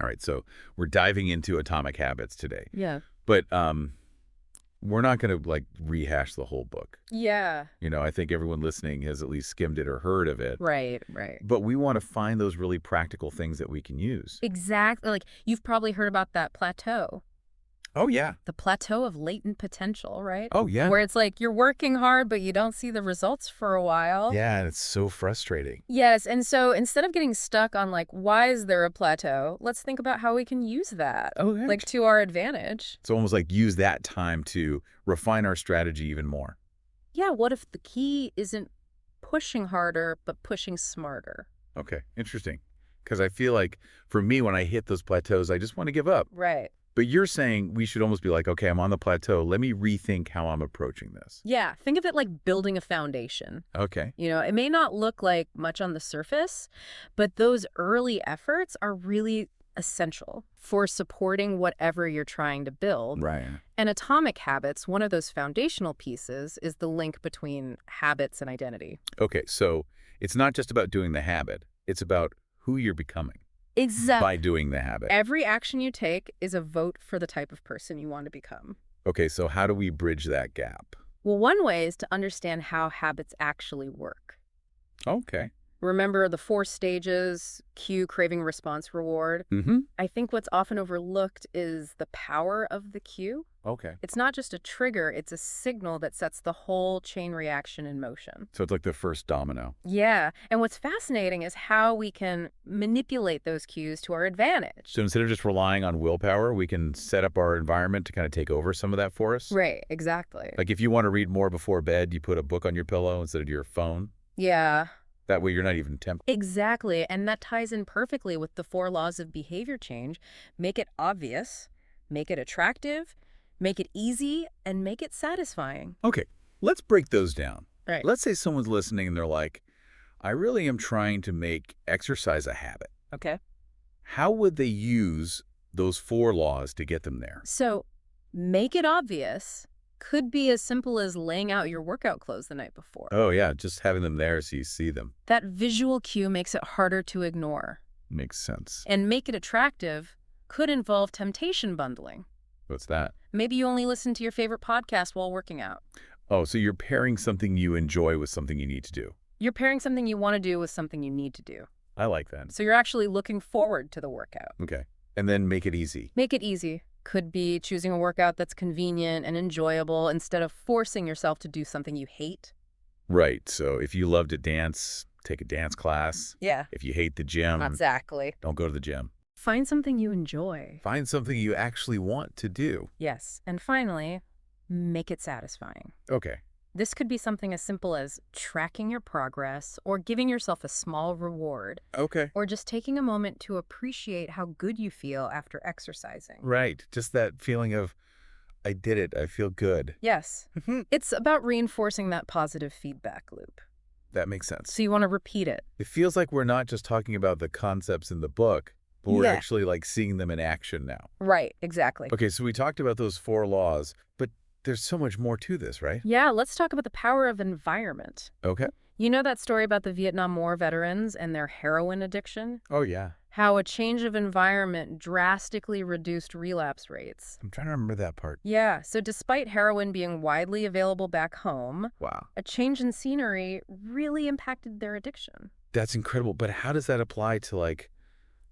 All right, so we're diving into Atomic Habits today. Yeah. But we're not going to like rehash the whole book. Yeah. I think everyone listening has at least skimmed it or heard of it. Right, right. But we want to find those really practical things that we can use. Exactly. Like, you've probably heard about that plateau. Oh, yeah. The plateau of latent potential, right? Oh, yeah. Where it's like you're working hard, but you don't see the results for a while. Yeah, and it's so frustrating. Yes, and so instead of getting stuck on like, why is there a plateau? Let's think about how we can use that, Oh, yeah. like to our advantage. It's almost like use that time to refine our strategy even more. Yeah, what if the key isn't pushing harder, but pushing smarter? Okay, interesting. Because I feel like for me, when I hit those plateaus, I just want to give up. Right. But you're saying we should almost be like, okay, I'm on the plateau. Let me rethink how I'm approaching this. Yeah, think of it like building a foundation. Okay. It may not look like much on the surface, but those early efforts are really essential for supporting whatever you're trying to build. Right. And Atomic Habits, one of those foundational pieces, is the link between habits and identity. Okay, so it's not just about doing the habit. It's about who you're becoming Exactly. by doing the habit. Every action you take is a vote for the type of person you want to become. Okay, so how do we bridge that gap? Well, one way is to understand how habits actually work. Okay. Remember the 4 stages: cue, craving, response, reward. Mm-hmm. I think what's often overlooked is the power of the cue. Okay. It's not just a trigger, it's a signal that sets the whole chain reaction in motion. So it's like the first domino. Yeah, and what's fascinating is how we can manipulate those cues to our advantage. So instead of just relying on willpower, we can set up our environment to kind of take over some of that for us. Right, exactly. Like if you want to read more before bed, you put a book on your pillow instead of your phone. Yeah. That way you're not even tempted. Exactly, and that ties in perfectly with the 4 laws of behavior change. Make it obvious, make it attractive, make it easy, and make it satisfying. Okay, let's break those down. Right. Let's say someone's listening and they're like, I really am trying to make exercise a habit. Okay. How would they use those 4 laws to get them there? So, make it obvious could be as simple as laying out your workout clothes the night before. Oh, yeah, just having them there so you see them. That visual cue makes it harder to ignore. Makes sense. And make it attractive could involve temptation bundling. What's that? Maybe you only listen to your favorite podcast while working out. Oh, so you're pairing something you enjoy with something you need to do. You're pairing something you want to do with something you need to do. I like that. So you're actually looking forward to the workout. Okay. And then make it easy. Make it easy. Could be choosing a workout that's convenient and enjoyable instead of forcing yourself to do something you hate. Right. So if you love to dance, take a dance class. Yeah. If you hate the gym, Exactly. don't go to the gym. Find something you enjoy. Find something you actually want to do. Yes. And finally, make it satisfying. Okay. This could be something as simple as tracking your progress or giving yourself a small reward Okay. or just taking a moment to appreciate how good you feel after exercising. Right. Just that feeling of, I did it. I feel good. Yes. It's about reinforcing that positive feedback loop. That makes sense. So you want to repeat it. It feels like we're not just talking about the concepts in the book, but we're Yeah. actually like seeing them in action now. Right, exactly. Okay, so we talked about those 4 laws, but there's so much more to this, right? Yeah, let's talk about the power of environment. Okay. You know that story about the Vietnam War veterans and their heroin addiction? Oh, yeah. How a change of environment drastically reduced relapse rates. I'm trying to remember that part. Yeah, so despite heroin being widely available back home, Wow. a change in scenery really impacted their addiction. That's incredible. But how does that apply to, like,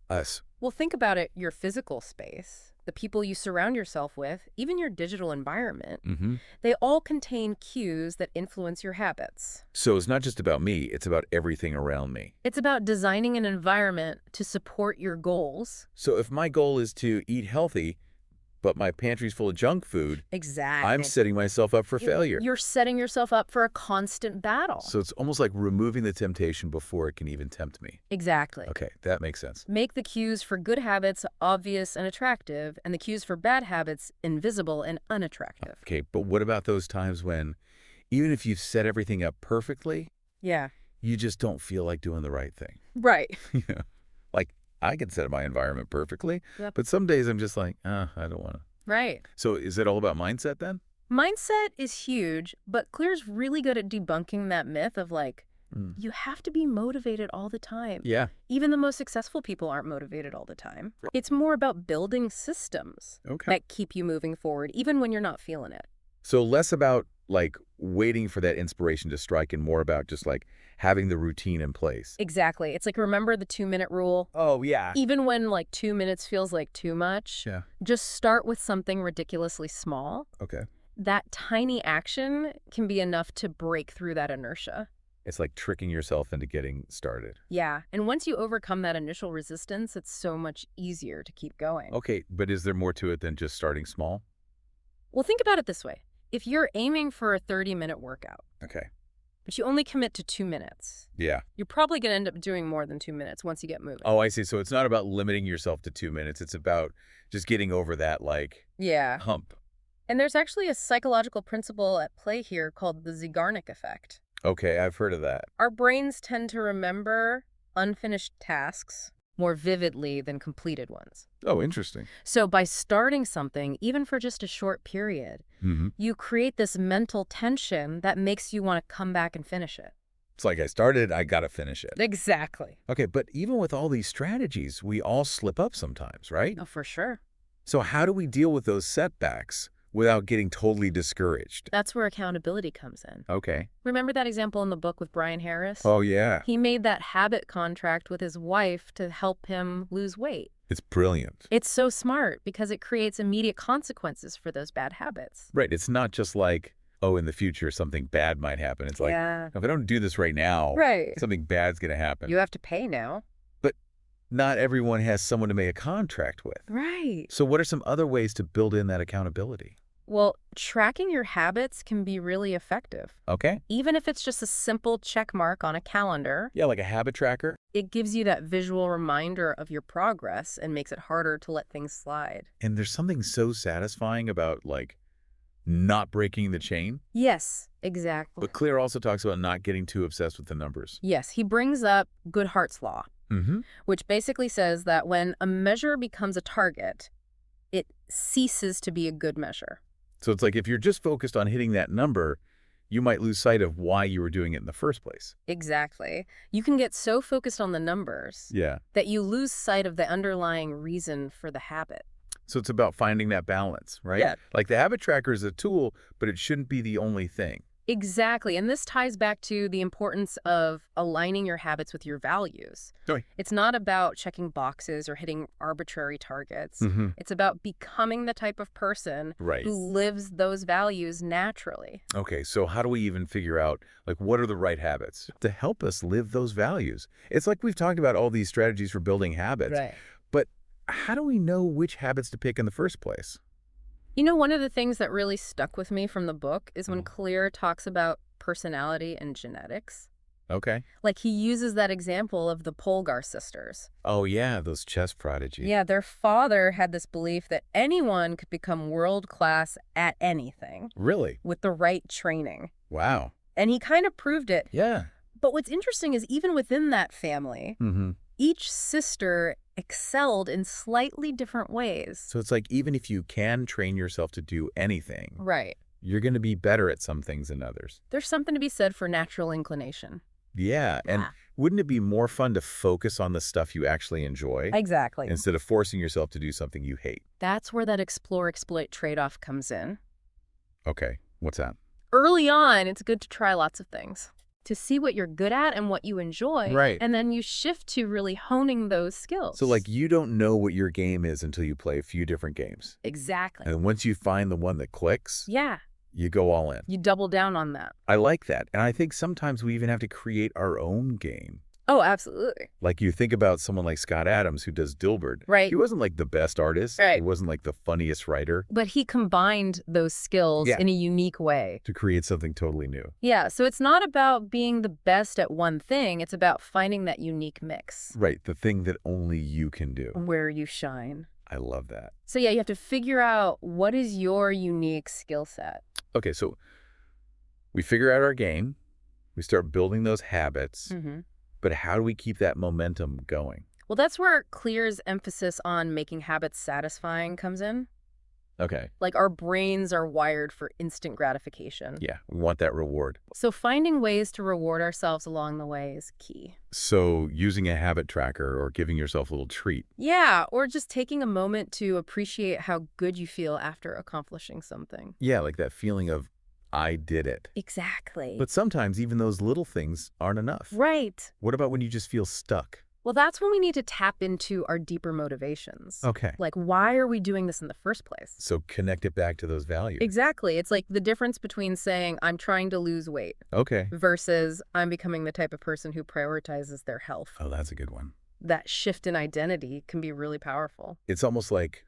us? Well, think about it, your physical space, the people you surround yourself with, even your digital environment. Mm-hmm. They all contain cues that influence your habits. So it's not just about me. It's about everything around me. It's about designing an environment to support your goals. So if my goal is to eat healthy, but my pantry's full of junk food, Exactly. I'm setting myself up for failure. You're setting yourself up for a constant battle. So it's almost like removing the temptation before it can even tempt me. Exactly. Okay, that makes sense. Make the cues for good habits obvious and attractive, and the cues for bad habits invisible and unattractive. Okay, but what about those times when, even if you've set everything up perfectly, Yeah. you just don't feel like doing the right thing? Right. Yeah. Like, I can set my environment perfectly, Yep. but some days I'm just like, I don't want to. Right. So is it all about mindset then? Mindset is huge, but Clear's really good at debunking that myth of like, Mm. You have to be motivated all the time. Yeah. Even the most successful people aren't motivated all the time. It's more about building systems Okay. that keep you moving forward, even when you're not feeling it. So less about like waiting for that inspiration to strike and more about just like having the routine in place. Exactly. It's like, remember the 2-minute rule? Oh, yeah. Even when like 2 minutes feels like too much, Yeah. just start with something ridiculously small. Okay. That tiny action can be enough to break through that inertia. It's like tricking yourself into getting started. Yeah, and once you overcome that initial resistance, it's so much easier to keep going. Okay, but is there more to it than just starting small? Well, think about it this way. If you're aiming for a 30-minute workout, Okay. but you only commit to 2 minutes, Yeah. you're probably going to end up doing more than 2 minutes once you get moving. Oh, I see. So it's not about limiting yourself to 2 minutes. It's about just getting over that like Yeah. hump. And there's actually a psychological principle at play here called the Zeigarnik effect. Okay, I've heard of that. Our brains tend to remember unfinished tasks more vividly than completed ones. Oh, interesting. So by starting something, even for just a short period, Mm-hmm. you create this mental tension that makes you want to come back and finish it. It's like I started, I got to finish it. Exactly. Okay, but even with all these strategies, we all slip up sometimes, right? Oh, for sure. So how do we deal with those setbacks without getting totally discouraged? That's where accountability comes in. Okay. Remember that example in the book with Brian Harris? Oh, yeah. He made that habit contract with his wife to help him lose weight. It's brilliant. It's so smart because it creates immediate consequences for those bad habits. Right. It's not just like, oh, in the future, something bad might happen. It's like, yeah. if I don't do this right now, Right. something bad's going to happen. You have to pay now. But not everyone has someone to make a contract with. Right. So what are some other ways to build in that accountability? Well, tracking your habits can be really effective. Okay. Even if it's just a simple check mark on a calendar, Yeah, like a habit tracker. it gives you that visual reminder of your progress and makes it harder to let things slide. And there's something so satisfying about like not breaking the chain. Yes, exactly. But Clear also talks about not getting too obsessed with the numbers. Yes, he brings up Goodhart's law, Mm-hmm. which basically says that when a measure becomes a target, it ceases to be a good measure. So it's like if you're just focused on hitting that number, you might lose sight of why you were doing it in the first place. Exactly. You can get so focused on the numbers Yeah. that you lose sight of the underlying reason for the habit. So it's about finding that balance, right? Yeah. Like the habit tracker is a tool, but it shouldn't be the only thing. Exactly. And this ties back to the importance of aligning your habits with your values. Right. It's not about checking boxes or hitting arbitrary targets. Mm-hmm. It's about becoming the type of person Right. who lives those values naturally. Okay, so how do we even figure out, like, what are the right habits to help us live those values? It's like we've talked about all these strategies for building habits, but how do we know which habits to pick in the first place? You know, one of the things that really stuck with me from the book is when Clear talks about personality and genetics. Okay. Like, he uses that example of the Polgar sisters. Oh, yeah, those chess prodigies. Yeah, their father had this belief that anyone could become world-class at anything Really? with the right training. Wow. And he kind of proved it. Yeah. But what's interesting is even within that family, Mm-hmm. each sister excelled in slightly different ways. So it's like even if you can train yourself to do anything, Right. you're going to be better at some things than others. There's something to be said for natural inclination. Yeah, and Yeah. wouldn't it be more fun to focus on the stuff you actually enjoy Exactly. instead of forcing yourself to do something you hate? That's where that explore-exploit trade-off comes in. Okay, what's that? Early on, it's good to try lots of things to see what you're good at and what you enjoy. Right. And then you shift to really honing those skills. So like you don't know what your game is until you play a few different games. Exactly. And once you find the one that clicks, Yeah. you go all in. You double down on that. I like that. And I think sometimes we even have to create our own game. Oh, absolutely. Like you think about someone like Scott Adams who does Dilbert. Right. He wasn't like the best artist. Right. He wasn't like the funniest writer But he combined those skills Yeah. in a unique way. to create something totally new. Yeah, so it's not about being the best at one thing. It's about finding that unique mix Right. The thing that only you can do. where you shine. I love that. So yeah, you have to figure out what is your unique skill set. Okay. So we figure out our game. We start building those habits. Mm-hmm. But how do we keep that momentum going? Well, that's where Clear's emphasis on making habits satisfying comes in. Okay. Like our brains are wired for instant gratification. Yeah, we want that reward. So finding ways to reward ourselves along the way is key. So using a habit tracker or giving yourself a little treat. Yeah, or just taking a moment to appreciate how good you feel after accomplishing something. Yeah, like that feeling of, I did it. Exactly. But sometimes even those little things aren't enough. Right. What about when you just feel stuck? Well, that's when we need to tap into our deeper motivations. Okay. Like, why are we doing this in the first place? So connect it back to those values. Exactly. It's like the difference between saying, I'm trying to lose weight Okay. versus I'm becoming the type of person who prioritizes their health. Oh, that's a good one. That shift in identity can be really powerful. It's almost like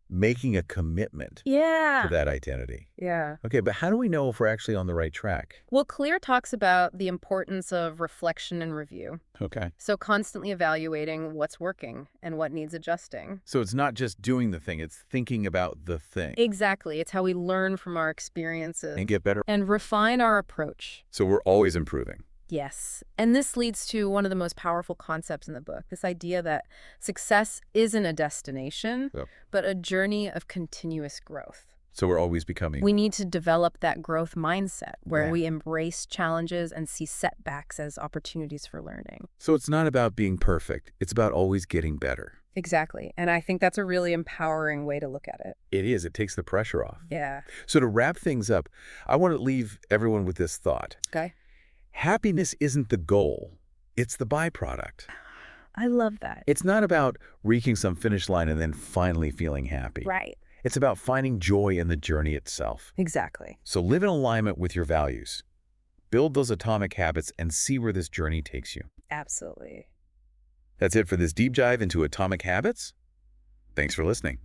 making a commitment Yeah. to that identity. Yeah. Okay, but how do we know if we're actually on the right track? Well, Clear talks about the importance of reflection and review. Okay. So constantly evaluating what's working and what needs adjusting. So it's not just doing the thing, it's thinking about the thing. Exactly. It's how we learn from our experiences And get better. and refine our approach. So we're always improving. Yes. And this leads to one of the most powerful concepts in the book, this idea that success isn't a destination, Yep. but a journey of continuous growth. So we're always becoming. We need to develop that growth mindset where Yeah. we embrace challenges and see setbacks as opportunities for learning. So it's not about being perfect. It's about always getting better. Exactly. And I think that's a really empowering way to look at it. It is. It takes the pressure off. Yeah. So to wrap things up, I want to leave everyone with this thought. Okay. Happiness isn't the goal. It's the byproduct. I love that. It's not about reaching some finish line and then finally feeling happy. Right. It's about finding joy in the journey itself. Exactly. So live in alignment with your values. Build those atomic habits and see where this journey takes you. Absolutely. That's it for this deep dive into atomic habits. Thanks for listening.